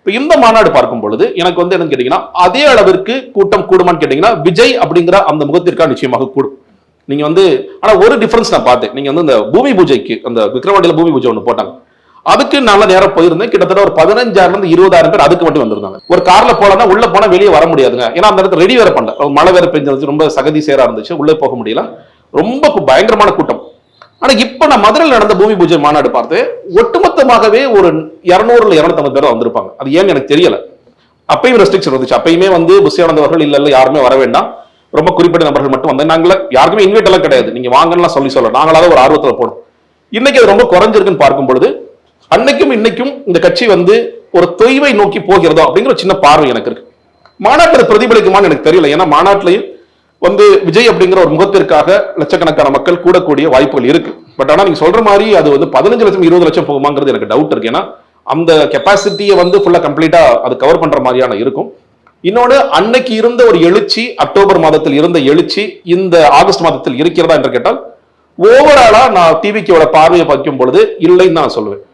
இப்ப இந்த மாநாடு பார்க்கும் பொழுது எனக்கு வந்து என்னன்னு கேட்டீங்கன்னா அதே அளவிற்கு கூட்டம் கூடுமான்னு கேட்டீங்கன்னா விஜய் அப்படிங்கிற அந்த முகத்திற்காக நிச்சயமாக கூடும். நீங்க வந்து ஆனா ஒரு டிஃபரன்ஸ் நான் பார்த்தேன். நீங்க வந்து இந்த பூமி பூஜைக்கு அந்த விக்ரவாண்டியில பூமி பூஜை ஒன்று போட்டாங்க. அதுக்கு நல்ல நேரம் போயிருந்தேன். கிட்டத்தட்ட ஒரு 15,000 இருந்து 20,000 பேர் அதுக்கு மட்டும் வந்திருந்தாங்க. ஒரு கார்ல போனா உள்ள போனா வெளியே வர முடியாதுங்க. ஏன்னா அந்த இடத்துல ரெடி வேற பண்ணல. மழை வேற பெஞ்சு ரொம்ப சகதி சேரா இருந்துச்சு. உள்ளே போக முடியல. ரொம்ப பயங்கரமான கூட்டம். ஆனா இப்ப நான் மதுரையில் நடந்த பூமி பூஜை மாநாடு பார்த்து ஒட்டுமொத்தமாகவே ஒரு 200 250 பேர் வந்திருப்பாங்க. அது ஏன்னு எனக்கு தெரியல. அப்பயும் ரெஸ்ட்ரிக்ஷன் இருந்துச்சு. அப்பயுமே வந்து புஷியானந்தவர்கள் இல்ல யாருமே வர வேண்டாம், ரொம்ப குறிப்பிட்ட நபர்கள் மட்டும் வந்தேன். நாங்கள யாருக்குமே இன்வைட் எல்லாம் கிடையாது. நீங்க வாங்கலாம் சொல்ல நாங்களாவது ஒரு ஆர்வத்துல போனோம். இன்னைக்கு அது ரொம்ப குறைஞ்சிருக்குன்னு பார்க்கும் பொழுது அன்னைக்கும் இன்னைக்கும் இந்த கட்சி வந்து ஒரு தொய்வை நோக்கி போகிறதோ அப்படிங்கிற ஒரு சின்ன பார்வை எனக்கு இருக்கு. மாநாட்டில் பிரதிபலிக்குமான்னு எனக்கு தெரியல. ஏன்னா மாநாட்டிலையும் வந்து விஜய் அப்படிங்கிற ஒரு முகத்திற்காக லட்சக்கணக்கான மக்கள் கூடக்கூடிய வாய்ப்புகள் இருக்கு. பட் ஆனா நீங்க சொல்ற மாதிரி அது வந்து 15 லட்சம் 20 லட்சம் போகுமாங்கிறது எனக்கு டவுட் இருக்கு. ஏன்னா அந்த கெப்பாசிட்டியை வந்து ஃபுல்லா கம்ப்ளீட்டா அது கவர் பண்ற மாதிரியான இருக்கும். இன்னொன்று அன்னைக்கு இருந்த ஒரு எழுச்சி, அக்டோபர் மாதத்தில் இருந்த எழுச்சி இந்த ஆகஸ்ட் மாதத்தில் இருக்கிறதா என்று கேட்டால் ஓவராலா நான் டிவிக்கோட பார்வையை பார்க்கும் பொழுது இல்லைன்னு நான் சொல்லுவேன்.